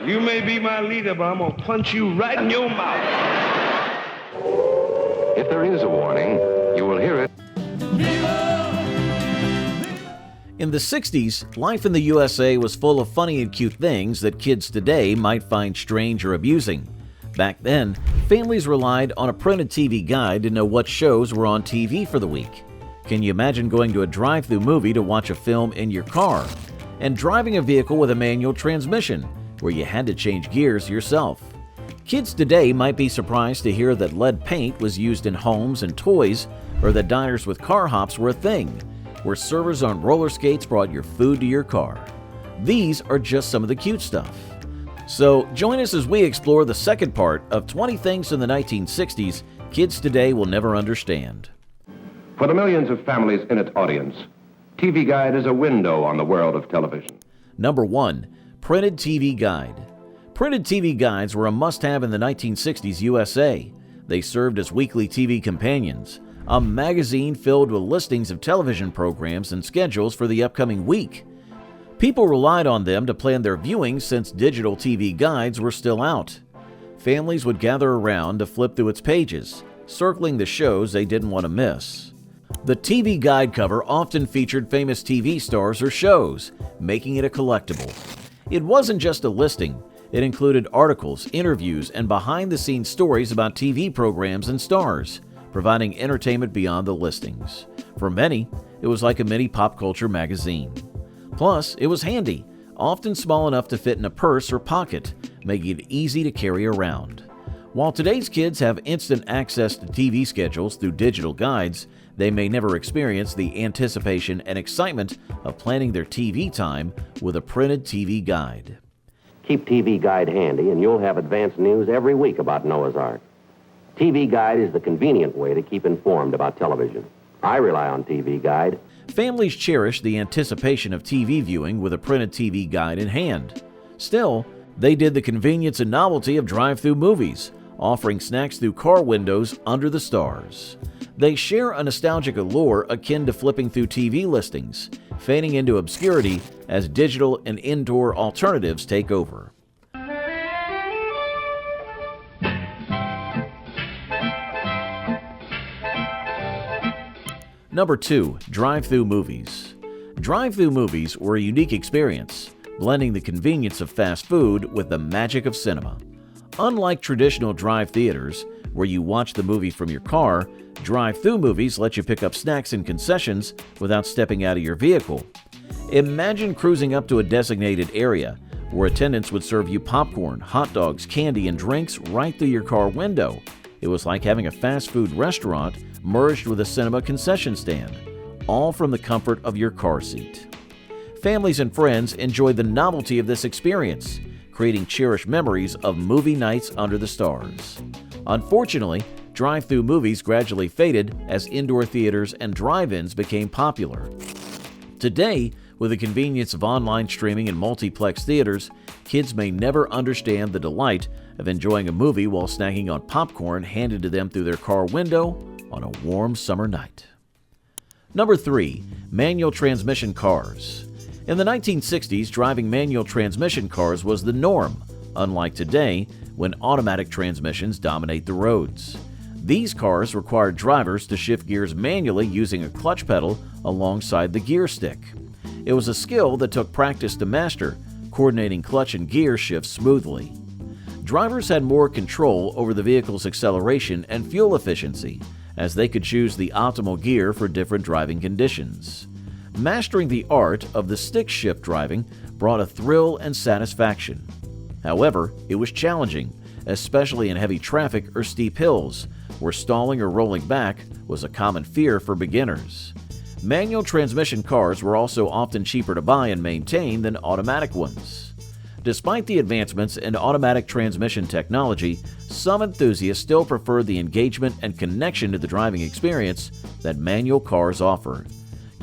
You may be my leader, but I'm gonna punch you right in your mouth. If there is a warning, you will hear it. In the 60s, life in the USA was full of funny and cute things that kids today might find strange or amusing. Back then, families relied on a printed TV guide to know what shows were on TV for the week. Can you imagine going to a drive-thru movie to watch a film in your car? And driving a vehicle with a manual transmission, where you had to change gears yourself. Kids today might be surprised to hear that lead paint was used in homes and toys, or that diners with car hops were a thing, where servers on roller skates brought your food to your car. These are just some of the cute stuff. So join us as we explore the second part of 20 Things in the 1960s Kids Today Will Never Understand. For the millions of families in its audience, TV Guide is a window on the world of television. Number 1. Printed TV Guide. Printed TV guides were a must-have in the 1960s USA. They served as weekly TV companions, a magazine filled with listings of television programs and schedules for the upcoming week. People relied on them to plan their viewing since digital TV guides were still out. Families would gather around to flip through its pages, circling the shows they didn't want to miss. The TV guide cover often featured famous TV stars or shows, making it a collectible. It wasn't just a listing. It included articles, interviews, and behind-the-scenes stories about TV programs and stars, providing entertainment beyond the listings. For many, it was like a mini pop culture magazine. Plus, it was handy, often small enough to fit in a purse or pocket, making it easy to carry around. While today's kids have instant access to TV schedules through digital guides, they may never experience the anticipation and excitement of planning their TV time with a printed TV guide. Keep TV Guide handy and you'll have advanced news every week about Noah's Ark. TV Guide is the convenient way to keep informed about television. I rely on TV Guide. Families cherish the anticipation of TV viewing with a printed TV guide in hand. Still, they did the convenience and novelty of drive-thru movies, offering snacks through car windows under the stars. They share a nostalgic allure akin to flipping through TV listings, fading into obscurity as digital and indoor alternatives take over. Number 2. Drive-thru movies. Drive-thru movies were a unique experience, blending the convenience of fast food with the magic of cinema. Unlike traditional drive theaters, where you watch the movie from your car, drive-thru movies let you pick up snacks and concessions without stepping out of your vehicle. Imagine cruising up to a designated area where attendants would serve you popcorn, hot dogs, candy, and drinks right through your car window. It was like having a fast food restaurant merged with a cinema concession stand, all from the comfort of your car seat. Families and friends enjoyed the novelty of this experience, creating cherished memories of movie nights under the stars. Unfortunately, drive-thru movies gradually faded as indoor theaters and drive-ins became popular. Today, with the convenience of online streaming and multiplex theaters, kids may never understand the delight of enjoying a movie while snacking on popcorn handed to them through their car window on a warm summer night. Number 3. Manual transmission cars. In the 1960s, driving manual transmission cars was the norm, unlike today when automatic transmissions dominate the roads. These cars required drivers to shift gears manually using a clutch pedal alongside the gear stick. It was a skill that took practice to master, coordinating clutch and gear shifts smoothly. Drivers had more control over the vehicle's acceleration and fuel efficiency, as they could choose the optimal gear for different driving conditions. Mastering the art of the stick shift driving brought a thrill and satisfaction. However, it was challenging, especially in heavy traffic or steep hills, where stalling or rolling back was a common fear for beginners. Manual transmission cars were also often cheaper to buy and maintain than automatic ones. Despite the advancements in automatic transmission technology, some enthusiasts still prefer the engagement and connection to the driving experience that manual cars offer.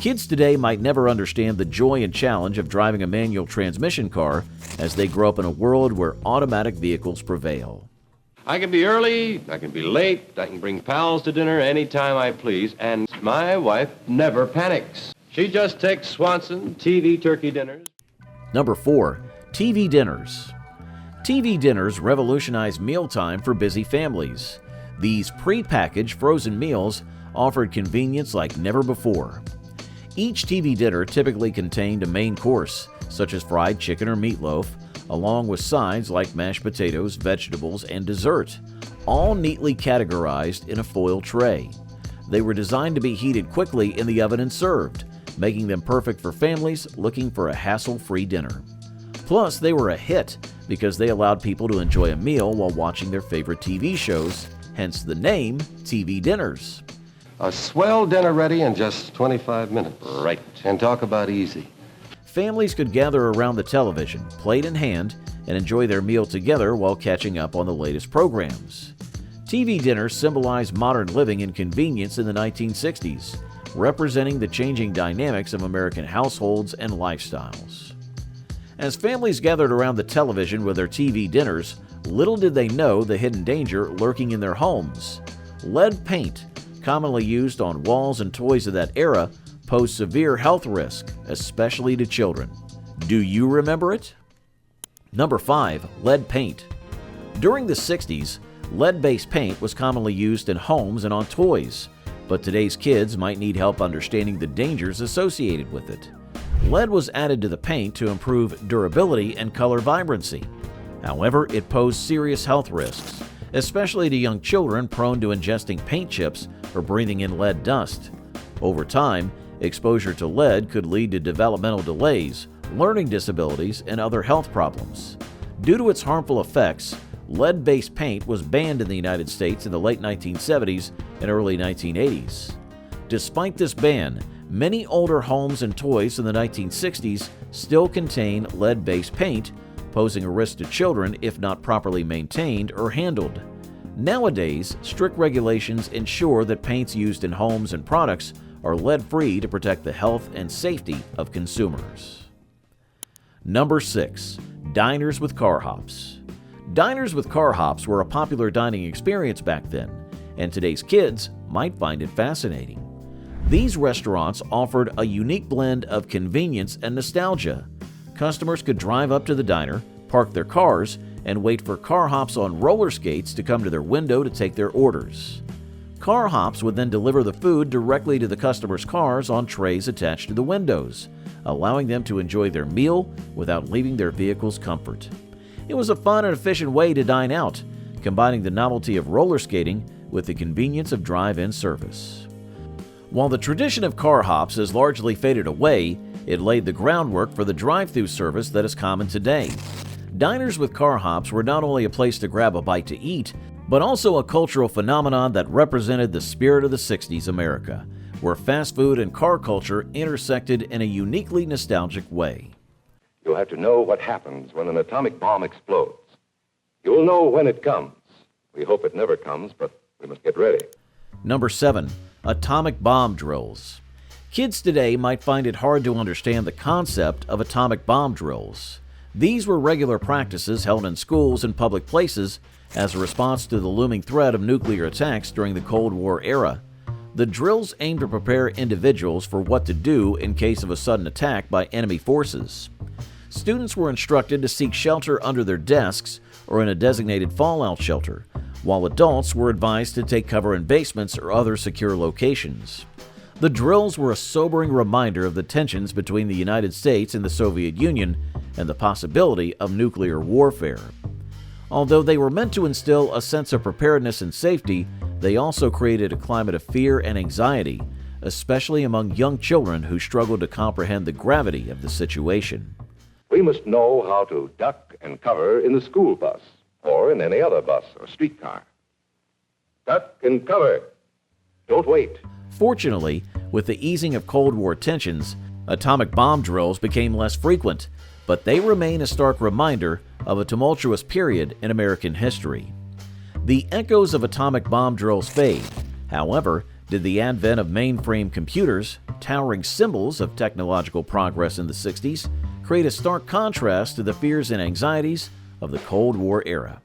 Kids today might never understand the joy and challenge of driving a manual transmission car as they grow up in a world where automatic vehicles prevail. I can be early, I can be late, I can bring pals to dinner anytime I please, and my wife never panics. She just takes Swanson TV turkey dinners. Number 4. TV dinners. TV dinners revolutionized mealtime for busy families. These pre-packaged frozen meals offered convenience like never before. Each TV dinner typically contained a main course, such as fried chicken or meatloaf, along with sides like mashed potatoes, vegetables, and dessert, all neatly categorized in a foil tray. They were designed to be heated quickly in the oven and served, making them perfect for families looking for a hassle-free dinner. Plus, they were a hit because they allowed people to enjoy a meal while watching their favorite TV shows, hence the name TV dinners. A swell dinner ready in just 25 minutes. Right. And talk about easy. Families could gather around the television, plate in hand, and enjoy their meal together while catching up on the latest programs. TV dinners symbolized modern living and convenience in the 1960s, representing the changing dynamics of American households and lifestyles. As families gathered around the television with their TV dinners, little did they know the hidden danger lurking in their homes. Lead paint, commonly used on walls and toys of that era, posed severe health risk, especially to children. Do you remember it? Number 5. Lead paint. During the 60s, lead-based paint was commonly used in homes and on toys, but today's kids might need help understanding the dangers associated with it. Lead was added to the paint to improve durability and color vibrancy. However, it posed serious health risks, especially to young children prone to ingesting paint chips or breathing in lead dust. Over time, exposure to lead could lead to developmental delays, learning disabilities, and other health problems. Due to its harmful effects, lead-based paint was banned in the United States in the late 1970s and early 1980s. Despite this ban, many older homes and toys in the 1960s still contain lead-based paint, posing a risk to children if not properly maintained or handled. Nowadays, strict regulations ensure that paints used in homes and products are lead-free to protect the health and safety of consumers. Number 6. Diners with car hops. Diners with car hops were a popular dining experience back then, and today's kids might find it fascinating. These restaurants offered a unique blend of convenience and nostalgia. Customers could drive up to the diner, park their cars, and wait for car hops on roller skates to come to their window to take their orders. Car hops would then deliver the food directly to the customers' cars on trays attached to the windows, allowing them to enjoy their meal without leaving their vehicle's comfort. It was a fun and efficient way to dine out, combining the novelty of roller skating with the convenience of drive-in service. While the tradition of car hops has largely faded away, it laid the groundwork for the drive-thru service that is common today. Diners with car hops were not only a place to grab a bite to eat, but also a cultural phenomenon that represented the spirit of the 60s America, where fast food and car culture intersected in a uniquely nostalgic way. You'll have to know what happens when an atomic bomb explodes. You'll know when it comes. We hope it never comes, but we must get ready. Number 7. Atomic bomb drills. Kids today might find it hard to understand the concept of atomic bomb drills. These were regular practices held in schools and public places as a response to the looming threat of nuclear attacks during the Cold War era. The drills aimed to prepare individuals for what to do in case of a sudden attack by enemy forces. Students were instructed to seek shelter under their desks or in a designated fallout shelter, while adults were advised to take cover in basements or other secure locations. The drills were a sobering reminder of the tensions between the United States and the Soviet Union and the possibility of nuclear warfare. Although they were meant to instill a sense of preparedness and safety, they also created a climate of fear and anxiety, especially among young children who struggled to comprehend the gravity of the situation. We must know how to duck and cover in the school bus or in any other bus or streetcar. Duck and cover. Don't wait. Fortunately, with the easing of Cold War tensions, atomic bomb drills became less frequent, but they remain a stark reminder of a tumultuous period in American history. The echoes of atomic bomb drills fade. However, did the advent of mainframe computers, towering symbols of technological progress in the 60s, create a stark contrast to the fears and anxieties of the Cold War era.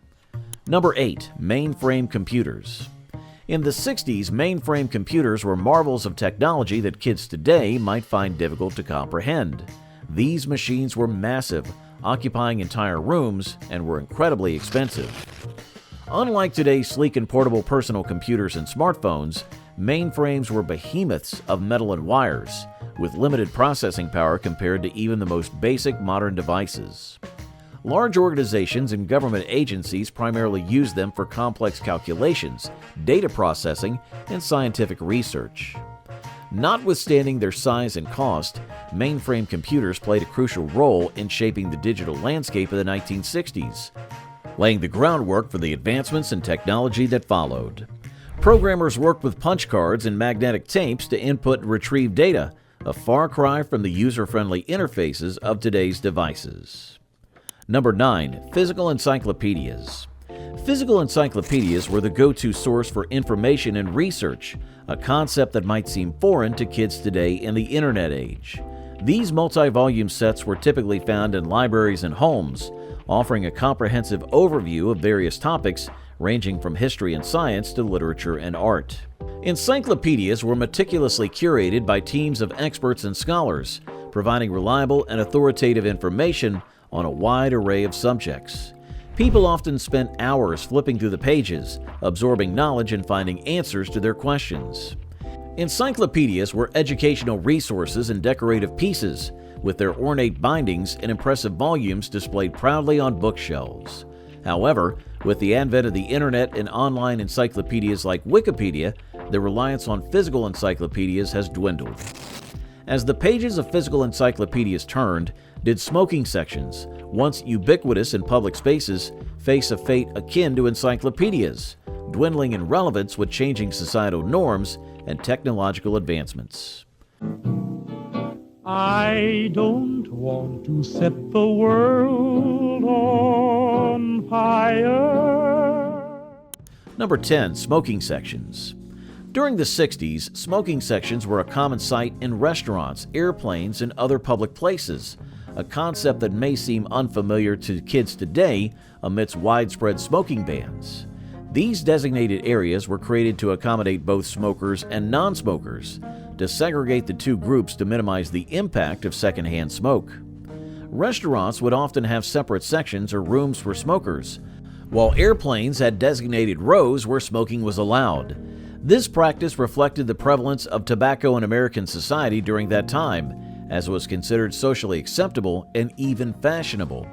Number 8. Mainframe computers. In the 60s, mainframe computers were marvels of technology that kids today might find difficult to comprehend. These machines were massive, occupying entire rooms and were incredibly expensive. Unlike today's sleek and portable personal computers and smartphones, mainframes were behemoths of metal and wires, with limited processing power compared to even the most basic modern devices. Large organizations and government agencies primarily used them for complex calculations, data processing, and scientific research. Notwithstanding their size and cost, mainframe computers played a crucial role in shaping the digital landscape of the 1960s, laying the groundwork for the advancements in technology that followed. Programmers worked with punch cards and magnetic tapes to input and retrieve data, a far cry from the user-friendly interfaces of today's devices. Number 9. Physical encyclopedias. Physical encyclopedias were the go-to source for information and research, a concept that might seem foreign to kids today in the internet age. These multi-volume sets were typically found in libraries and homes, offering a comprehensive overview of various topics ranging from history and science to literature and art. Encyclopedias were meticulously curated by teams of experts and scholars, providing reliable and authoritative information on a wide array of subjects. People often spent hours flipping through the pages, absorbing knowledge and finding answers to their questions. Encyclopedias were educational resources and decorative pieces, with their ornate bindings and impressive volumes displayed proudly on bookshelves. However, with the advent of the internet and online encyclopedias like Wikipedia, the reliance on physical encyclopedias has dwindled. As the pages of physical encyclopedias turned, did smoking sections, once ubiquitous in public spaces, face a fate akin to encyclopedias, dwindling in relevance with changing societal norms and technological advancements. I don't want to set the world on fire. Number 10. Smoking sections. During the 60s, smoking sections were a common sight in restaurants, airplanes, and other public places, a concept that may seem unfamiliar to kids today amidst widespread smoking bans. These designated areas were created to accommodate both smokers and non-smokers, to segregate the two groups to minimize the impact of secondhand smoke. Restaurants would often have separate sections or rooms for smokers, while airplanes had designated rows where smoking was allowed. This practice reflected the prevalence of tobacco in American society during that time, as it was considered socially acceptable and even fashionable.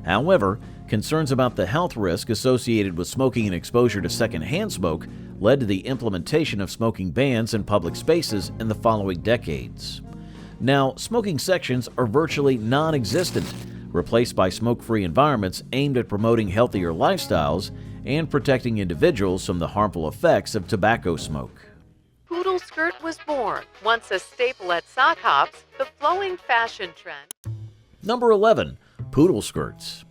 However, concerns about the health risk associated with smoking and exposure to secondhand smoke led to the implementation of smoking bans in public spaces in the following decades. Now, smoking sections are virtually non-existent, replaced by smoke-free environments aimed at promoting healthier lifestyles and protecting individuals from the harmful effects of tobacco smoke. Poodle skirt was born. Once a staple at sock hops, the flowing fashion trend. Number 11. Poodle skirts.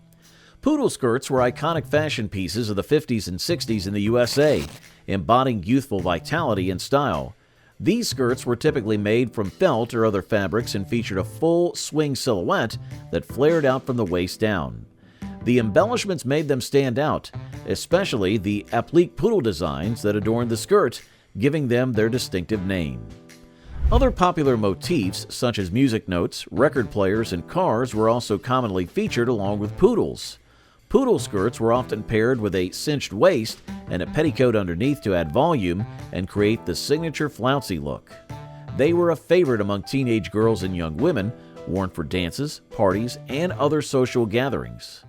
Poodle skirts were iconic fashion pieces of the 50s and 60s in the USA, embodying youthful vitality and style. These skirts were typically made from felt or other fabrics and featured a full swing silhouette that flared out from the waist down. The embellishments made them stand out, especially the applique poodle designs that adorned the skirt, giving them their distinctive name. Other popular motifs, such as music notes, record players, and cars, were also commonly featured along with poodles. Poodle skirts were often paired with a cinched waist and a petticoat underneath to add volume and create the signature flouncy look. They were a favorite among teenage girls and young women, worn for dances, parties, and other social gatherings.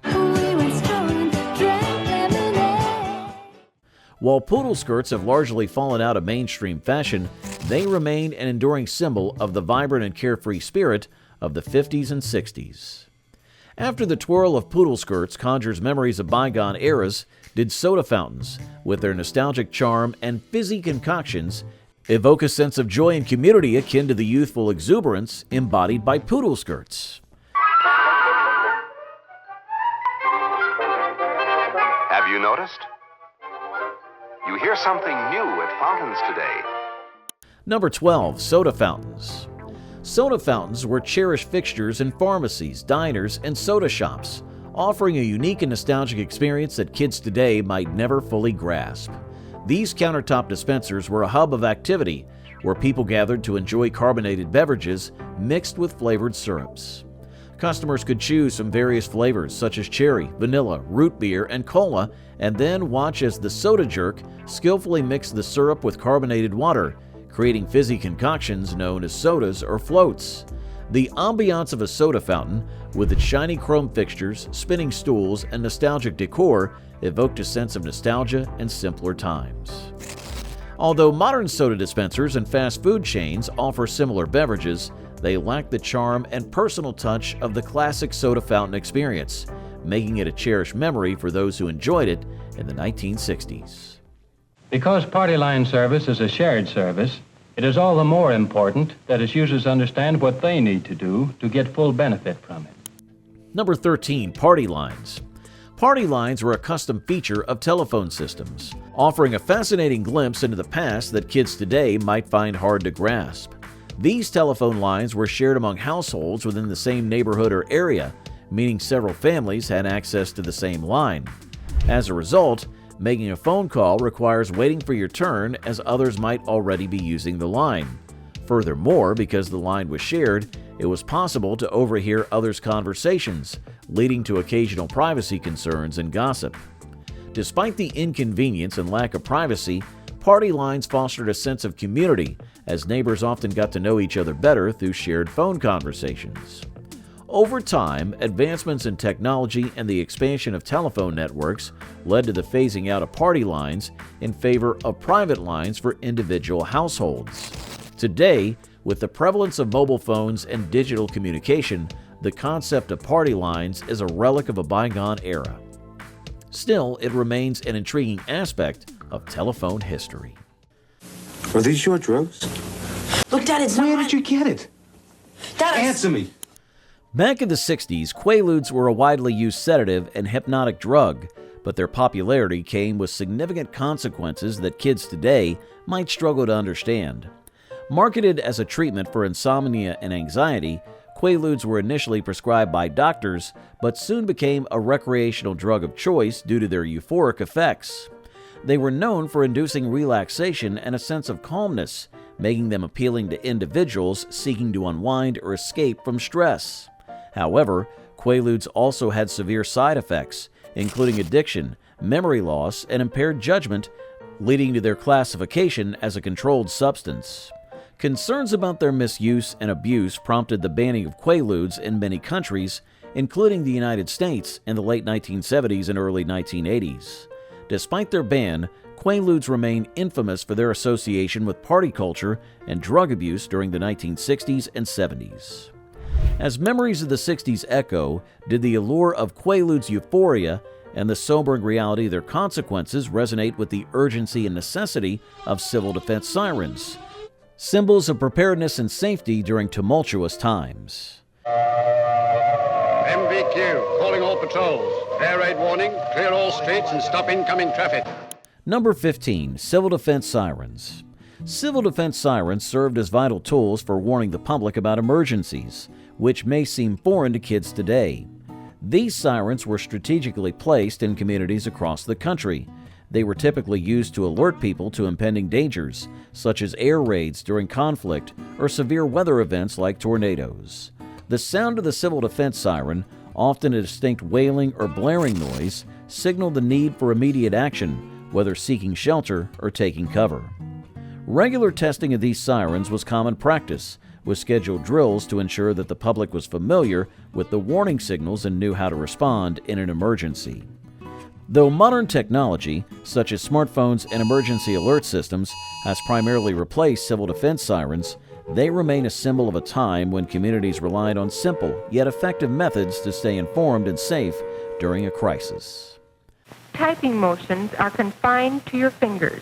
While poodle skirts have largely fallen out of mainstream fashion, they remain an enduring symbol of the vibrant and carefree spirit of the 50s and 60s. After the twirl of poodle skirts conjures memories of bygone eras, did soda fountains, with their nostalgic charm and fizzy concoctions, evoke a sense of joy and community akin to the youthful exuberance embodied by poodle skirts. Have you noticed? You hear something new at fountains today. Number 12. Soda fountains. Soda fountains were cherished fixtures in pharmacies, diners, and soda shops, offering a unique and nostalgic experience that kids today might never fully grasp. These countertop dispensers were a hub of activity where people gathered to enjoy carbonated beverages mixed with flavored syrups. Customers could choose from various flavors such as cherry, vanilla, root beer, and cola, and then watch as the soda jerk skillfully mixed the syrup with carbonated water, creating fizzy concoctions known as sodas or floats. The ambiance of a soda fountain, with its shiny chrome fixtures, spinning stools, and nostalgic decor, evoked a sense of nostalgia and simpler times. Although modern soda dispensers and fast food chains offer similar beverages, they lack the charm and personal touch of the classic soda fountain experience, making it a cherished memory for those who enjoyed it in the 1960s. Because Party Line service is a shared service, it is all the more important that its users understand what they need to do to get full benefit from it. Number 13, Party Lines. Party lines were a custom feature of telephone systems, offering a fascinating glimpse into the past that kids today might find hard to grasp. These telephone lines were shared among households within the same neighborhood or area, meaning several families had access to the same line. As a result, making a phone call requires waiting for your turn, as others might already be using the line. Furthermore, because the line was shared, it was possible to overhear others' conversations, leading to occasional privacy concerns and gossip. Despite the inconvenience and lack of privacy, party lines fostered a sense of community, as neighbors often got to know each other better through shared phone conversations. Over time, advancements in technology and the expansion of telephone networks led to the phasing out of party lines in favor of private lines for individual households. Today, with the prevalence of mobile phones and digital communication, the concept of party lines is a relic of a bygone era. Still, it remains an intriguing aspect of telephone history. Are these your drugs? Look, Dad, it's not Where did you get it? Dad, Answer me. Back in the 60s, Quaaludes were a widely used sedative and hypnotic drug, but their popularity came with significant consequences that kids today might struggle to understand. Marketed as a treatment for insomnia and anxiety, Quaaludes were initially prescribed by doctors, but soon became a recreational drug of choice due to their euphoric effects. They were known for inducing relaxation and a sense of calmness, making them appealing to individuals seeking to unwind or escape from stress. However, Quaaludes also had severe side effects, including addiction, memory loss, and impaired judgment, leading to their classification as a controlled substance. Concerns about their misuse and abuse prompted the banning of Quaaludes in many countries, including the United States in the late 1970s and early 1980s. Despite their ban, Quaaludes remain infamous for their association with party culture and drug abuse during the 1960s and 70s. As memories of the 60s echo, did the allure of Quaaludes' euphoria and the sobering reality of their consequences resonate with the urgency and necessity of civil defense sirens, symbols of preparedness and safety during tumultuous times? MVQ, calling all patrols. Air raid warning, clear all streets and stop incoming traffic. Number 15, Civil Defense Sirens. Civil defense sirens served as vital tools for warning the public about emergencies, which may seem foreign to kids today. These sirens were strategically placed in communities across the country. They were typically used to alert people to impending dangers, such as air raids during conflict or severe weather events like tornadoes. The sound of the civil defense siren, often a distinct wailing or blaring noise, signaled the need for immediate action, whether seeking shelter or taking cover. Regular testing of these sirens was common practice, with scheduled drills to ensure that the public was familiar with the warning signals and knew how to respond in an emergency. Though modern technology, such as smartphones and emergency alert systems, has primarily replaced civil defense sirens, they remain a symbol of a time when communities relied on simple yet effective methods to stay informed and safe during a crisis. Typing motions are confined to your fingers.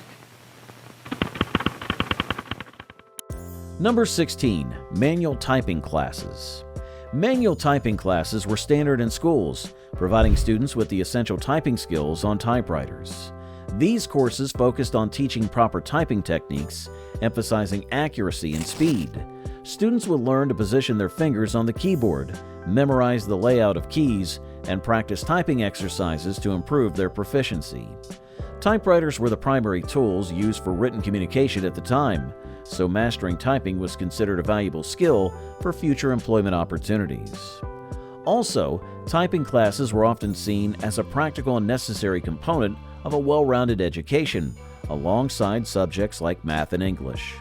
Number 16, Manual Typing Classes. Manual typing classes were standard in schools, providing students with the essential typing skills on typewriters. These courses focused on teaching proper typing techniques, emphasizing accuracy and speed. Students would learn to position their fingers on the keyboard, memorize the layout of keys, and practice typing exercises to improve their proficiency. Typewriters were the primary tools used for written communication at the time, so mastering typing was considered a valuable skill for future employment opportunities. Also, typing classes were often seen as a practical and necessary component of a well-rounded education, alongside subjects like math and English.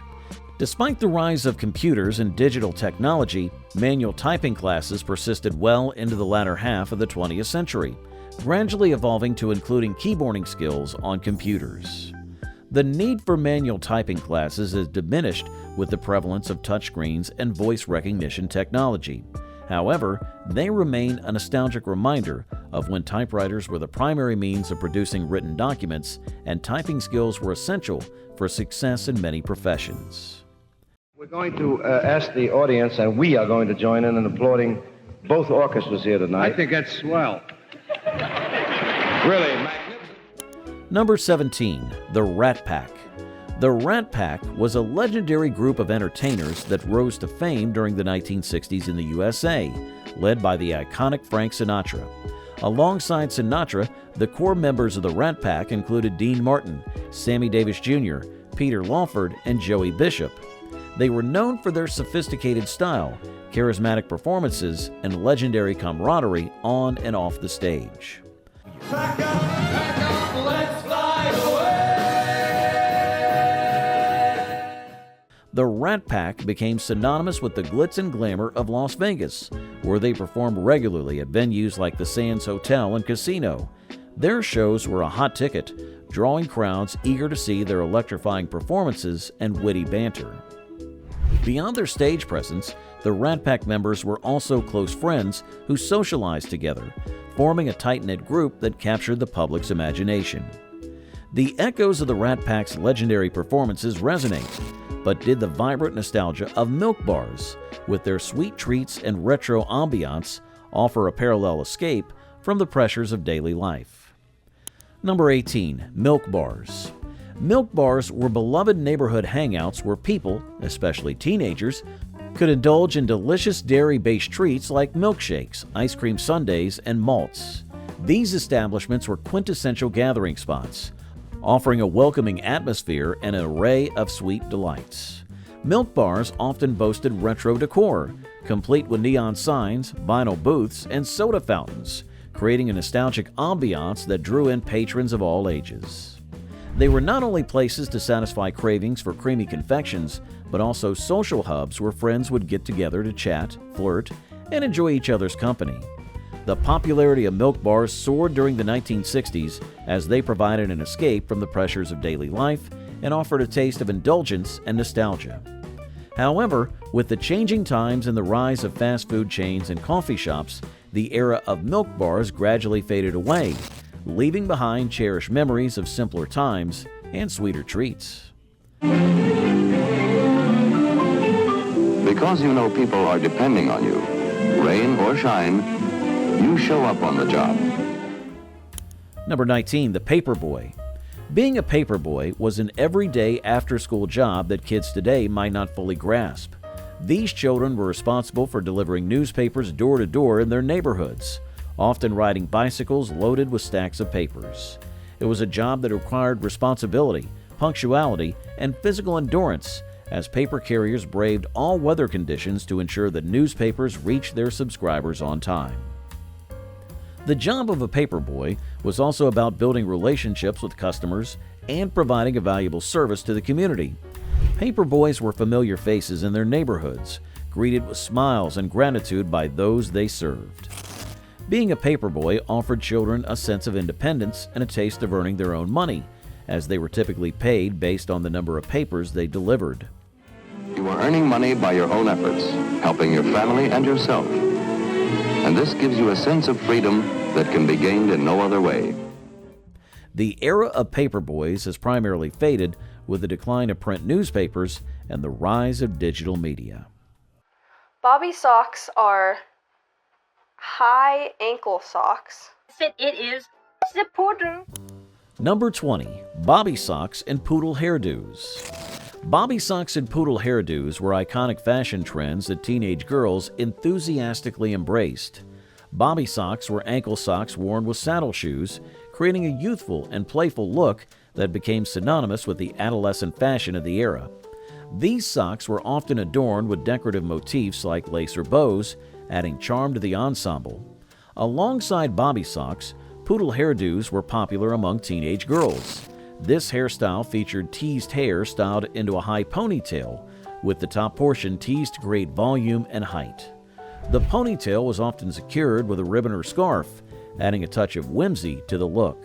Despite the rise of computers and digital technology, manual typing classes persisted well into the latter half of the 20th century, gradually evolving to including keyboarding skills on computers. The need for manual typing classes is diminished with the prevalence of touchscreens and voice recognition technology. However, they remain a nostalgic reminder of when typewriters were the primary means of producing written documents and typing skills were essential for success in many professions. We're going to ask the audience, and we are going to join in applauding both orchestras here tonight. I think that's swell. Really magnificent. Number 17, the Rat Pack. The Rat Pack was a legendary group of entertainers that rose to fame during the 1960s in the USA, led by the iconic Frank Sinatra. Alongside Sinatra, the core members of the Rat Pack included Dean Martin, Sammy Davis Jr., Peter Lawford, and Joey Bishop. They were known for their sophisticated style, charismatic performances, and legendary camaraderie on and off the stage. Pack up, let's fly away! The Rat Pack became synonymous with the glitz and glamour of Las Vegas, where they performed regularly at venues like the Sands Hotel and Casino. Their shows were a hot ticket, drawing crowds eager to see their electrifying performances and witty banter. Beyond their stage presence, the Rat Pack members were also close friends who socialized together, forming a tight-knit group that captured the public's imagination. The echoes of the Rat Pack's legendary performances resonate, but did the vibrant nostalgia of Milk Bars, with their sweet treats and retro ambiance, offer a parallel escape from the pressures of daily life? Number 18, Milk Bars. Milk Bars were beloved neighborhood hangouts where people, especially teenagers, could indulge in delicious dairy-based treats like milkshakes, ice cream sundaes, and malts. These establishments were quintessential gathering spots, offering a welcoming atmosphere and an array of sweet delights. Milk Bars often boasted retro decor, complete with neon signs, vinyl booths, and soda fountains, creating a nostalgic ambiance that drew in patrons of all ages. They were not only places to satisfy cravings for creamy confections, but also social hubs where friends would get together to chat, flirt, and enjoy each other's company. The popularity of Milk Bars soared during the 1960s as they provided an escape from the pressures of daily life and offered a taste of indulgence and nostalgia. However, with the changing times and the rise of fast food chains and coffee shops, the era of Milk Bars gradually faded away, leaving behind cherished memories of simpler times and sweeter treats. Because you know people are depending on you, rain or shine, you show up on the job. Number 19, the Paperboy. Being a paperboy was an everyday after-school job that kids today might not fully grasp. These children were responsible for delivering newspapers door to door in their neighborhoods, often riding bicycles loaded with stacks of papers. It was a job that required responsibility, punctuality, and physical endurance, as paper carriers braved all weather conditions to ensure that newspapers reached their subscribers on time. The job of a paperboy was also about building relationships with customers and providing a valuable service to the community. Paperboys were familiar faces in their neighborhoods, greeted with smiles and gratitude by those they served. Being a paperboy offered children a sense of independence and a taste of earning their own money, as they were typically paid based on the number of papers they delivered. You are earning money by your own efforts, helping your family and yourself. And this gives you a sense of freedom that can be gained in no other way. The era of paperboys has primarily faded with the decline of print newspapers and the rise of digital media. Bobby socks are high ankle socks. It is the poodle. Number 20, Bobby socks and poodle hairdos. Bobby socks and poodle hairdos were iconic fashion trends that teenage girls enthusiastically embraced. Bobby socks were ankle socks worn with saddle shoes, creating a youthful and playful look that became synonymous with the adolescent fashion of the era. These socks were often adorned with decorative motifs like lace or bows, adding charm to the ensemble. Alongside bobby socks, poodle hairdos were popular among teenage girls. This hairstyle featured teased hair styled into a high ponytail, with the top portion teased to great volume and height. The ponytail was often secured with a ribbon or scarf, adding a touch of whimsy to the look.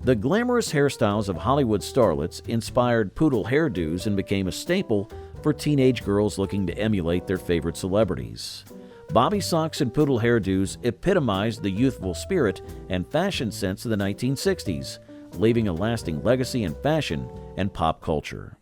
The glamorous hairstyles of Hollywood starlets inspired poodle hairdos and became a staple for teenage girls looking to emulate their favorite celebrities. Bobby socks and poodle hairdos epitomized the youthful spirit and fashion sense of the 1960s, leaving a lasting legacy in fashion and pop culture.